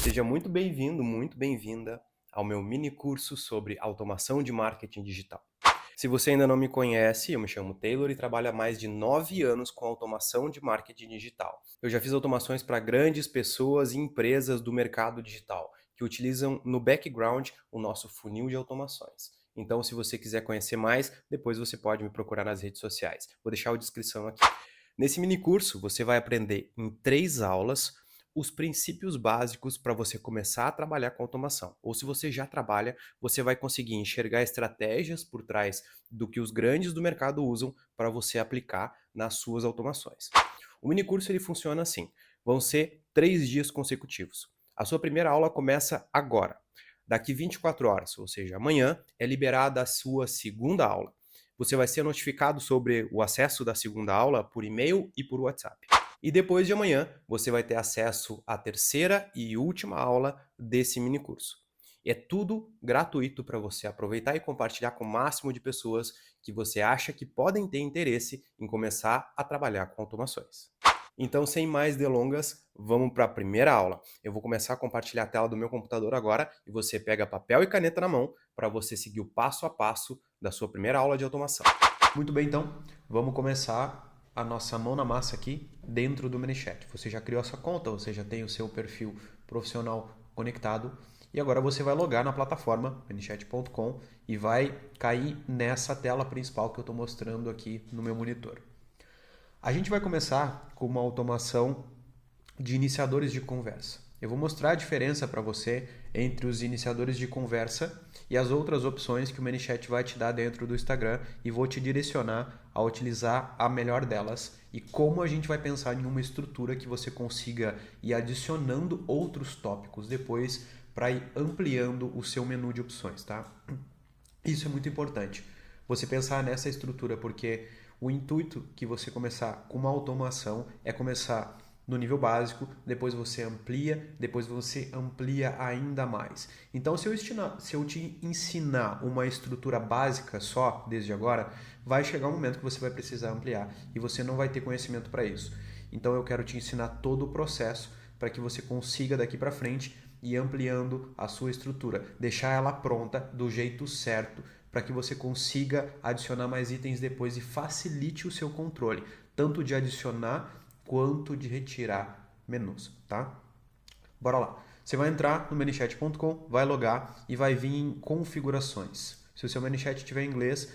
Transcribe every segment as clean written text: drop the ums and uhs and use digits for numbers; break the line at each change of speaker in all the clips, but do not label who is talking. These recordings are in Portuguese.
Seja muito bem-vindo, muito bem-vinda ao meu mini curso sobre automação de marketing digital. Se você ainda não me conhece, eu me chamo Taylor e trabalho há mais de 9 anos com automação de marketing digital. Eu já fiz automações para grandes pessoas e empresas do mercado digital, que utilizam no background o nosso funil de automações. Então, se você quiser conhecer mais, depois você pode me procurar nas redes sociais. Vou deixar a descrição aqui. Nesse mini curso, você vai aprender em 3 aulas os princípios básicos para você começar a trabalhar com automação. Ou se você já trabalha, você vai conseguir enxergar estratégias por trás do que os grandes do mercado usam para você aplicar nas suas automações. O mini curso ele funciona assim: vão ser 3 dias consecutivos. A sua primeira aula começa agora. Daqui 24 horas, ou seja, amanhã, é liberada a sua segunda aula. Você vai ser notificado sobre o acesso da segunda aula por e-mail e por WhatsApp. E depois de amanhã, você vai ter acesso à terceira e última aula desse mini curso. É tudo gratuito para você aproveitar e compartilhar com o máximo de pessoas que você acha que podem ter interesse em começar a trabalhar com automações. Então, sem mais delongas, vamos para a primeira aula. Eu vou começar a compartilhar a tela do meu computador agora e você pega papel e caneta na mão para você seguir o passo a passo da sua primeira aula de automação. Muito bem, então, vamos começar a nossa mão na massa aqui dentro do ManyChat. Você já criou a sua conta, você já tem o seu perfil profissional conectado e agora você vai logar na plataforma manychat.com e vai cair nessa tela principal que eu estou mostrando aqui no meu monitor. A gente vai começar com uma automação de iniciadores de conversa. Eu vou mostrar a diferença para você entre os iniciadores de conversa e as outras opções que o ManyChat vai te dar dentro do Instagram e vou te direcionar a utilizar a melhor delas e como a gente vai pensar em uma estrutura que você consiga ir adicionando outros tópicos depois para ir ampliando o seu menu de opções, tá? Isso é muito importante. Você pensar nessa estrutura porque o intuito que você começar com uma automação é começar no nível básico, depois você amplia, depois você amplia ainda mais. Então, se eu te ensinar uma estrutura básica só desde agora, vai chegar um momento que você vai precisar ampliar e você não vai ter conhecimento para isso. Então, eu quero te ensinar todo o processo para que você consiga daqui para frente ir ampliando a sua estrutura, deixar ela pronta do jeito certo para que você consiga adicionar mais itens depois e facilite o seu controle, tanto de adicionar quanto de retirar menus, tá? Bora lá. Você vai entrar no manychat.com, vai logar e vai vir em configurações. Se o seu ManyChat estiver em inglês,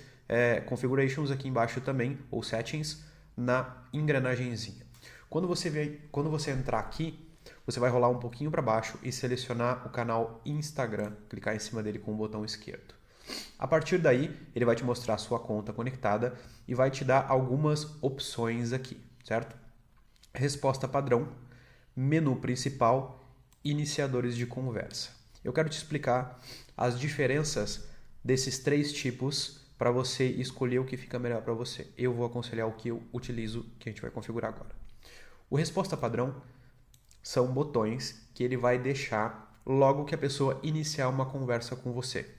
configurations aqui embaixo também, ou settings, na engrenagemzinha. Quando você entrar aqui, você vai rolar um pouquinho para baixo e selecionar o canal Instagram, clicar em cima dele com o botão esquerdo. A partir daí, ele vai te mostrar a sua conta conectada e vai te dar algumas opções aqui, certo? Resposta padrão, menu principal, iniciadores de conversa. Eu quero te explicar as diferenças desses 3 tipos para você escolher o que fica melhor para você. Eu vou aconselhar o que eu utilizo, que a gente vai configurar agora. O resposta padrão são botões que ele vai deixar logo que a pessoa iniciar uma conversa com você.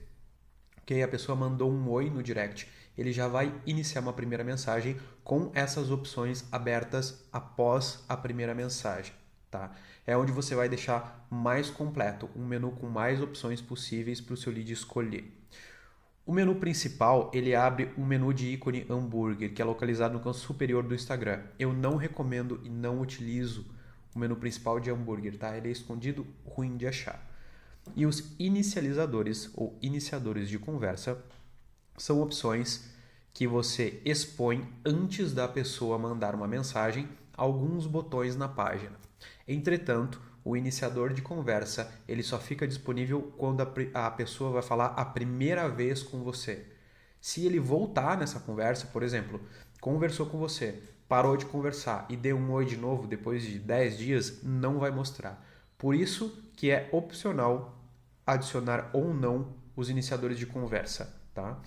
Ok? A pessoa mandou um oi no direct, ele já vai iniciar uma primeira mensagem com essas opções abertas após a primeira mensagem. Tá? É onde você vai deixar mais completo, um menu com mais opções possíveis para o seu lead escolher. O menu principal, ele abre um menu de ícone hambúrguer, que é localizado no canto superior do Instagram. Eu não recomendo e não utilizo o menu principal de hambúrguer, tá? Ele é escondido, ruim de achar. E os inicializadores ou iniciadores de conversa são opções que você expõe antes da pessoa mandar uma mensagem, alguns botões na página. Entretanto, o iniciador de conversa ele só fica disponível quando a pessoa vai falar a primeira vez com você. Se ele voltar nessa conversa, por exemplo, conversou com você, parou de conversar e deu um oi de novo depois de 10 dias, não vai mostrar. Por isso que é opcional adicionar ou não os iniciadores de conversa, tá?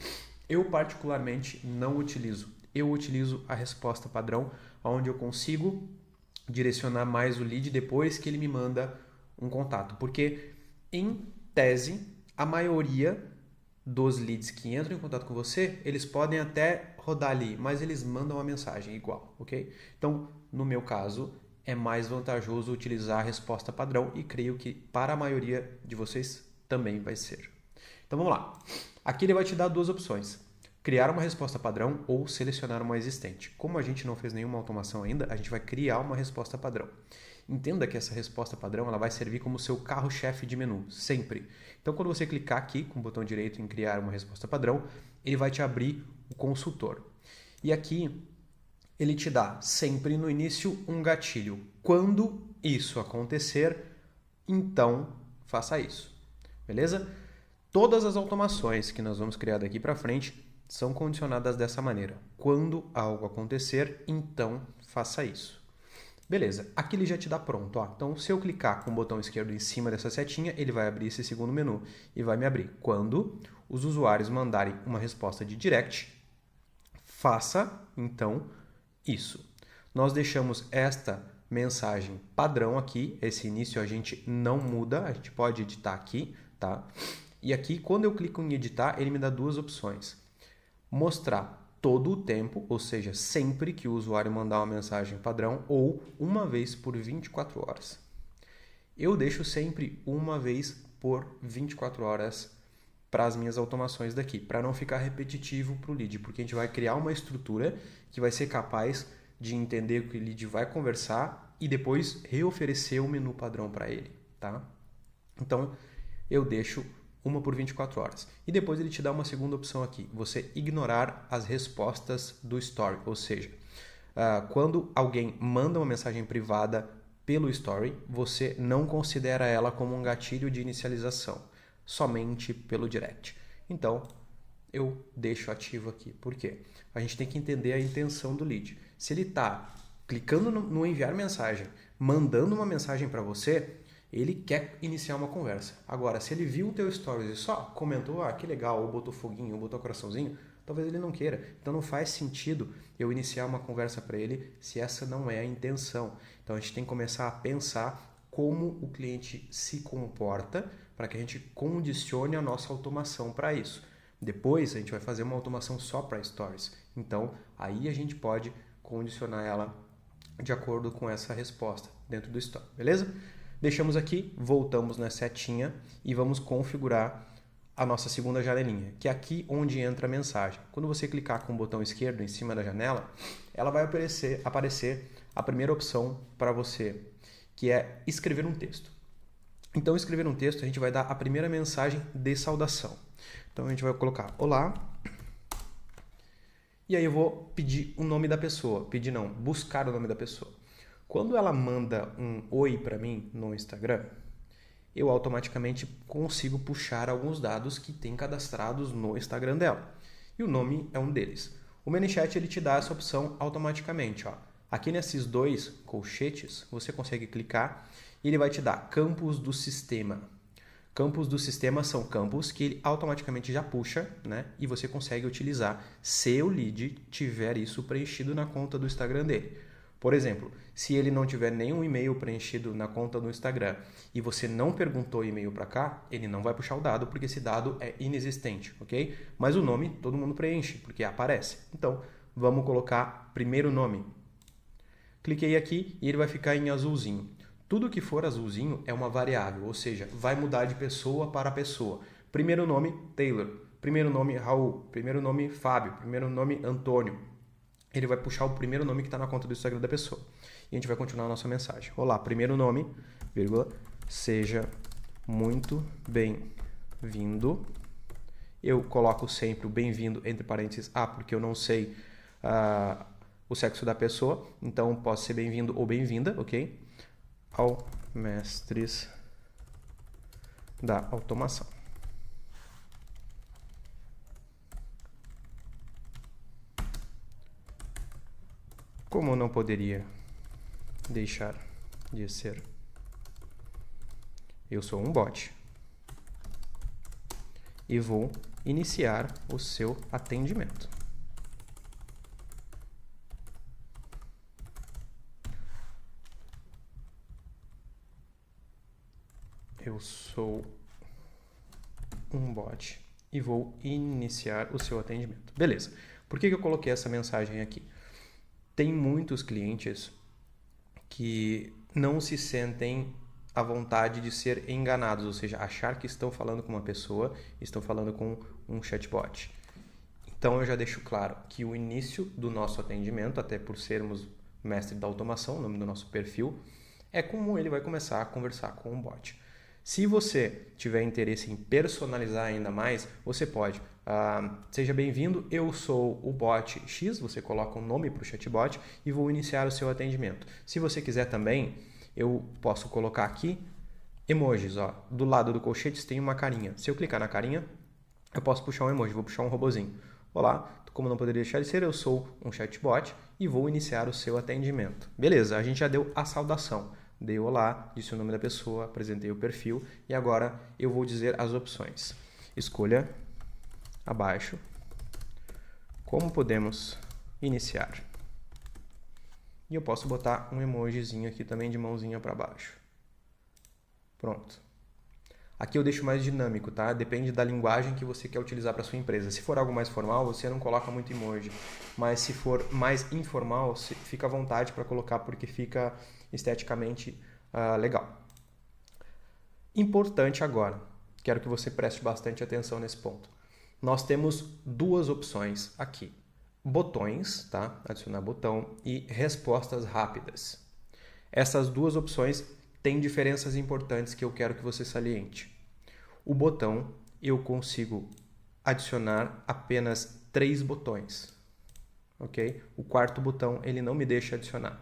Eu particularmente não utilizo. Eu utilizo a resposta padrão, onde eu consigo direcionar mais o lead depois que ele me manda um contato. Porque, em tese, a maioria dos leads que entram em contato com você, eles podem até rodar ali, mas eles mandam uma mensagem igual, ok? Então, no meu caso, é mais vantajoso utilizar a resposta padrão e creio que para a maioria de vocês também vai ser. Então vamos lá. Aqui ele vai te dar duas opções: criar uma resposta padrão ou selecionar uma existente. Como a gente não fez nenhuma automação ainda, a gente vai criar uma resposta padrão. Entenda que essa resposta padrão ela vai servir como seu carro-chefe de menu, sempre. Então, quando você clicar aqui com o botão direito em criar uma resposta padrão, ele vai te abrir o consultor. E aqui ele te dá sempre no início um gatilho. Quando isso acontecer, então faça isso. Beleza? Todas as automações que nós vamos criar daqui para frente são condicionadas dessa maneira. Quando algo acontecer, então faça isso. Beleza, aqui ele já te dá pronto. Ó. Então, se eu clicar com o botão esquerdo em cima dessa setinha, ele vai abrir esse segundo menu e vai me abrir. Quando os usuários mandarem uma resposta de direct, faça, então, isso. Nós deixamos esta mensagem padrão aqui. Esse início a gente não muda, a gente pode editar aqui, tá? E aqui, quando eu clico em editar, ele me dá duas opções. Mostrar todo o tempo, ou seja, sempre que o usuário mandar uma mensagem padrão, ou uma vez por 24 horas. Eu deixo sempre uma vez por 24 horas para as minhas automações daqui, para não ficar repetitivo para o lead, porque a gente vai criar uma estrutura que vai ser capaz de entender o que o lead vai conversar e depois reoferecer o menu padrão para ele, tá? Então, eu deixo uma por 24 horas. E depois ele te dá uma segunda opção aqui, você ignorar as respostas do story, ou seja, quando alguém manda uma mensagem privada pelo story, você não considera ela como um gatilho de inicialização, somente pelo direct. Então, eu deixo ativo aqui. Por quê? A gente tem que entender a intenção do lead. Se ele está clicando no enviar mensagem, mandando uma mensagem para você, ele quer iniciar uma conversa. Agora, se ele viu o teu stories e só comentou, que legal, ou botou foguinho, ou botou coraçãozinho, talvez ele não queira. Então não faz sentido eu iniciar uma conversa para ele se essa não é a intenção. Então a gente tem que começar a pensar como o cliente se comporta para que a gente condicione a nossa automação para isso. Depois a gente vai fazer uma automação só para stories. Então aí a gente pode condicionar ela de acordo com essa resposta dentro do story, beleza? Deixamos aqui, voltamos na setinha e vamos configurar a nossa segunda janelinha, que é aqui onde entra a mensagem. Quando você clicar com o botão esquerdo em cima da janela, ela vai aparecer a primeira opção para você, que é escrever um texto. Então, escrever um texto, a gente vai dar a primeira mensagem de saudação. Então, a gente vai colocar olá, e aí eu vou pedir o nome da pessoa. Buscar o nome da pessoa. Quando ela manda um oi para mim no Instagram, eu automaticamente consigo puxar alguns dados que tem cadastrados no Instagram dela. E o nome é um deles. O ManyChat ele te dá essa opção automaticamente. Ó. Aqui nesses dois colchetes, você consegue clicar e ele vai te dar campos do sistema. Campos do sistema são campos que ele automaticamente já puxa, né? E você consegue utilizar se o lead tiver isso preenchido na conta do Instagram dele. Por exemplo, se ele não tiver nenhum e-mail preenchido na conta do Instagram e você não perguntou e-mail para cá, ele não vai puxar o dado porque esse dado é inexistente, ok? Mas o nome todo mundo preenche porque aparece. Então, vamos colocar primeiro nome. Cliquei aqui e ele vai ficar em azulzinho. Tudo que for azulzinho é uma variável, ou seja, vai mudar de pessoa para pessoa. Primeiro nome, Taylor. Primeiro nome, Raul. Primeiro nome, Fábio. Primeiro nome, Antônio. Ele vai puxar o primeiro nome que está na conta do Instagram da pessoa. E a gente vai continuar a nossa mensagem. Olá, primeiro nome, vírgula, seja muito bem-vindo. Eu coloco sempre o bem-vindo entre parênteses porque eu não sei o sexo da pessoa. Então, pode ser bem-vindo ou bem-vinda, ok? Ao mestres da automação. Como não poderia deixar de ser, eu sou um bot e vou iniciar o seu atendimento. Eu sou um bot e vou iniciar o seu atendimento. Beleza. Por que eu coloquei essa mensagem aqui? Tem muitos clientes que não se sentem à vontade de ser enganados, ou seja, achar que estão falando com uma pessoa, estão falando com um chatbot. Então eu já deixo claro que o início do nosso atendimento, até por sermos mestre da automação, o nome do nosso perfil, é como ele vai começar a conversar com o bot. Se você tiver interesse em personalizar ainda mais, você pode. Seja bem-vindo, eu sou o bot X, você coloca um nome para o chatbot e vou iniciar o seu atendimento. Se você quiser também, eu posso colocar aqui emojis. Ó. Do lado do colchetes tem uma carinha. Se eu clicar na carinha, eu posso puxar um emoji, vou puxar um robozinho. Olá, como não poderia deixar de ser, eu sou um chatbot e vou iniciar o seu atendimento. Beleza, a gente já deu a saudação. Dei olá, disse o nome da pessoa, apresentei o perfil e agora eu vou dizer as opções. Escolha abaixo como podemos iniciar. E eu posso botar um emojizinho aqui também de mãozinha para baixo. Pronto. Aqui eu deixo mais dinâmico, tá? Depende da linguagem que você quer utilizar para sua empresa. Se for algo mais formal, você não coloca muito emoji. Mas se for mais informal, fica à vontade para colocar porque fica esteticamente legal. Importante agora, quero que você preste bastante atenção nesse ponto. Nós temos duas opções aqui. Botões, tá? Adicionar botão e respostas rápidas. Essas duas opções têm diferenças importantes que eu quero que você saliente. O botão, eu consigo adicionar apenas 3 botões, ok? O quarto botão, ele não me deixa adicionar.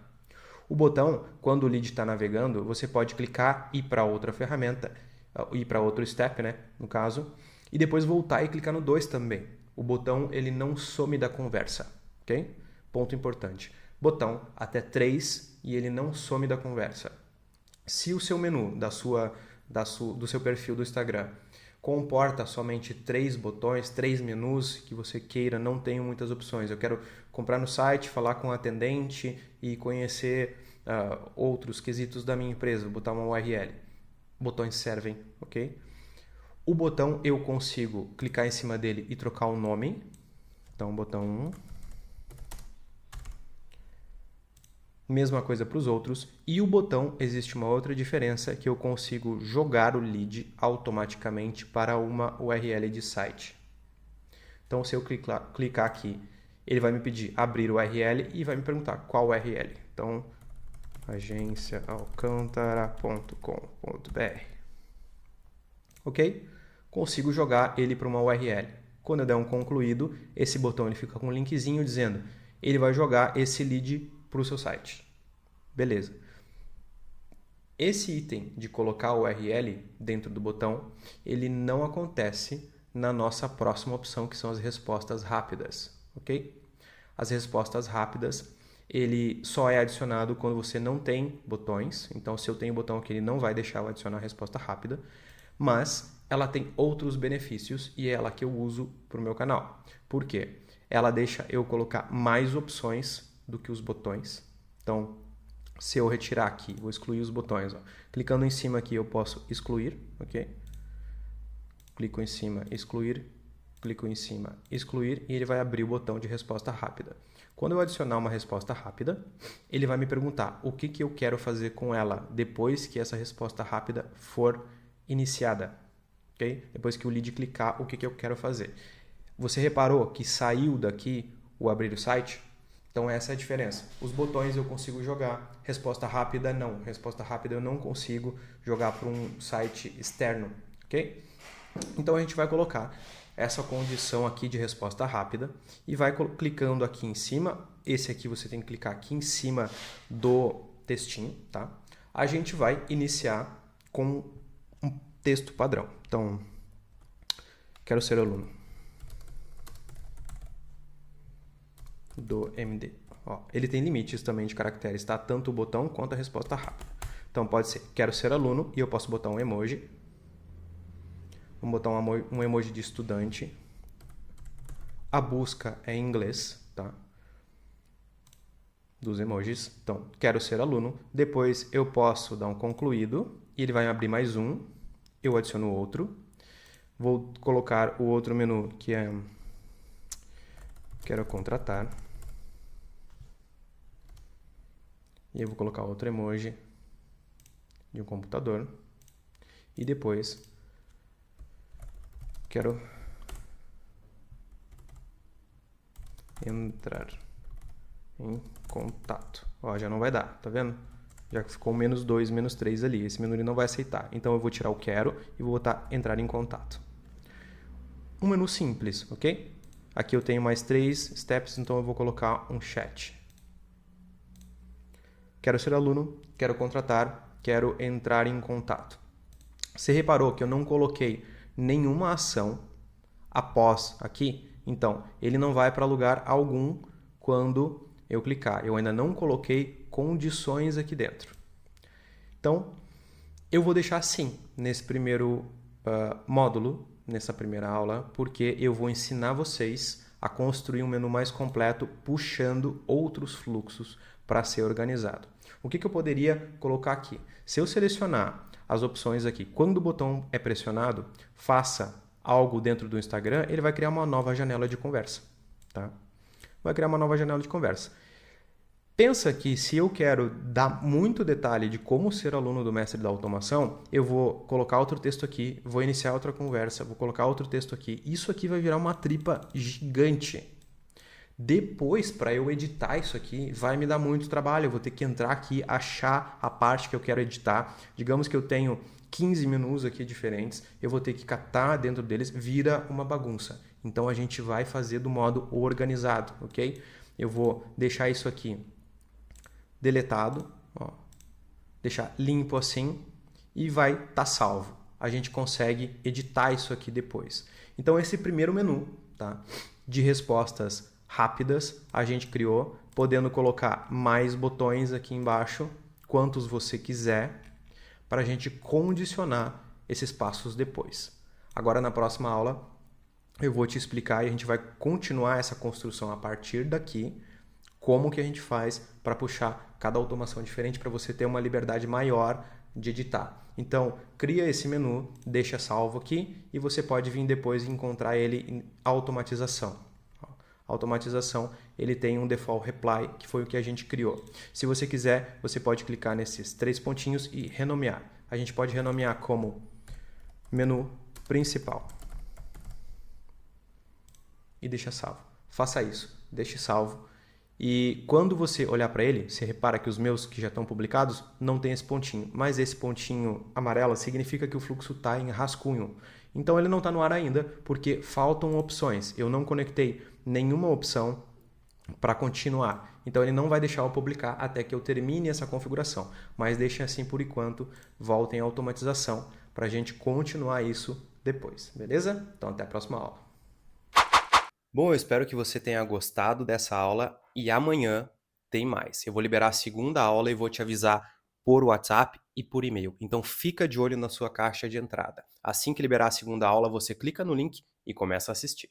O botão, quando o lead está navegando, você pode clicar e ir para outra ferramenta, ir para outro step, né, no caso, e depois voltar e clicar no 2 também. O botão, ele não some da conversa, ok? Ponto importante. Botão até 3 e ele não some da conversa. Se o seu menu do seu perfil do Instagram comporta somente 3 botões, 3 menus que você queira, não tenho muitas opções. Eu quero comprar no site, falar com o atendente e conhecer outros quesitos da minha empresa, vou botar uma URL. Botões servem, ok? O botão eu consigo clicar em cima dele e trocar o nome. Então, botão 1. Mesma coisa para os outros. E o botão, existe uma outra diferença, que eu consigo jogar o lead automaticamente para uma URL de site. Então, se eu clicar aqui, ele vai me pedir abrir o URL e vai me perguntar qual URL. Então, agenciaalcantara.com.br. Ok? Consigo jogar ele para uma URL. Quando eu der um concluído, esse botão ele fica com um linkzinho dizendo ele vai jogar esse lead para o seu site. Beleza. Esse item de colocar o URL dentro do botão, ele não acontece na nossa próxima opção, que são as respostas rápidas, ok? As respostas rápidas, ele só é adicionado quando você não tem botões. Então, se eu tenho botão aqui, ele não vai deixar eu adicionar a resposta rápida, mas ela tem outros benefícios e é ela que eu uso para o meu canal. Por quê? Ela deixa eu colocar mais opções do que os botões. Então, se eu retirar aqui, vou excluir os botões. Ó. Clicando em cima aqui, eu posso excluir, ok? Clico em cima, excluir, clico em cima, excluir, e ele vai abrir o botão de resposta rápida. Quando eu adicionar uma resposta rápida, ele vai me perguntar o que eu quero fazer com ela depois que essa resposta rápida for iniciada, ok? Depois que o lead clicar, o que eu quero fazer. Você reparou que saiu daqui o abrir o site? Então essa é a diferença. Os botões eu consigo jogar, resposta rápida não. Resposta rápida eu não consigo jogar para um site externo, ok? Então a gente vai colocar essa condição aqui de resposta rápida e vai clicando aqui em cima. Esse aqui você tem que clicar aqui em cima do textinho, tá? A gente vai iniciar com um texto padrão. Então, quero ser aluno do MD. Ó, ele tem limites também de caracteres, tá? Tanto o botão quanto a resposta rápida. Então pode ser, quero ser aluno, e eu posso botar um emoji. Vamos botar um emoji de estudante. A busca é em inglês, tá? Dos emojis. Então, quero ser aluno. Depois eu posso dar um concluído, e ele vai abrir mais um. Eu adiciono outro. Vou colocar o outro menu, que é quero contratar.
E eu vou colocar outro emoji de um computador. E depois quero entrar em contato. Ó, já não vai dar, tá vendo? Já ficou -2, -3 ali. Esse menu ele não vai aceitar. Então eu vou tirar o quero e vou botar entrar em contato. Um menu simples, ok? Aqui eu tenho mais 3 steps, então eu vou colocar um chat. Quero ser aluno, quero contratar, quero entrar em contato. Você reparou que eu não coloquei nenhuma ação após aqui? Então, ele não vai para lugar algum quando eu clicar. Eu ainda não coloquei condições aqui dentro. Então, eu vou deixar assim nesse primeiro módulo, nessa primeira aula, porque eu vou ensinar vocês a construir um menu mais completo puxando outros fluxos para ser organizado. O que eu poderia colocar aqui? Se eu selecionar as opções aqui, quando o botão é pressionado, faça algo dentro do Instagram, ele vai criar uma nova janela de conversa. Tá? Vai criar uma nova janela de conversa. Pensa que se eu quero dar muito detalhe de como ser aluno do mestre da automação, eu vou colocar outro texto aqui, vou iniciar outra conversa, vou colocar outro texto aqui. Isso aqui vai virar uma tripa gigante. Depois, para eu editar isso aqui, vai me dar muito trabalho. Eu vou ter que entrar aqui, achar a parte que eu quero editar. Digamos que eu tenho 15 menus aqui diferentes, eu vou ter que catar dentro deles, vira uma bagunça. Então a gente vai fazer do modo organizado, ok? Eu vou deixar isso aqui deletado, ó, deixar limpo assim e vai estar salvo. A gente consegue editar isso aqui depois. Então esse primeiro menu, tá, de respostas rápidas a gente criou, podendo colocar mais botões aqui embaixo, quantos você quiser, para a gente condicionar esses passos depois. Agora na próxima aula eu vou te explicar e a gente vai continuar essa construção a partir daqui, como que a gente faz para puxar cada automação diferente para você ter uma liberdade maior de editar. Então, cria esse menu, deixa salvo aqui e você pode vir depois e encontrar ele em automatização. Automatização, ele tem um default reply, que foi o que a gente criou. Se você quiser, você pode clicar nesses 3 pontinhos e renomear. A gente pode renomear como menu principal. E deixa salvo. Faça isso, deixe salvo. E quando você olhar para ele, você repara que os meus que já estão publicados não tem esse pontinho, mas esse pontinho amarelo significa que o fluxo está em rascunho. Então ele não está no ar ainda porque faltam opções. Eu não conectei nenhuma opção para continuar. Então ele não vai deixar eu publicar até que eu termine essa configuração. Mas deixem assim por enquanto, voltem à automatização para a gente continuar isso depois, beleza? Então até a próxima aula.
Bom, eu espero que você tenha gostado dessa aula e amanhã tem mais. Eu vou liberar a segunda aula e vou te avisar por WhatsApp e por e-mail. Então fica de olho na sua caixa de entrada. Assim que liberar a segunda aula, você clica no link e começa a assistir.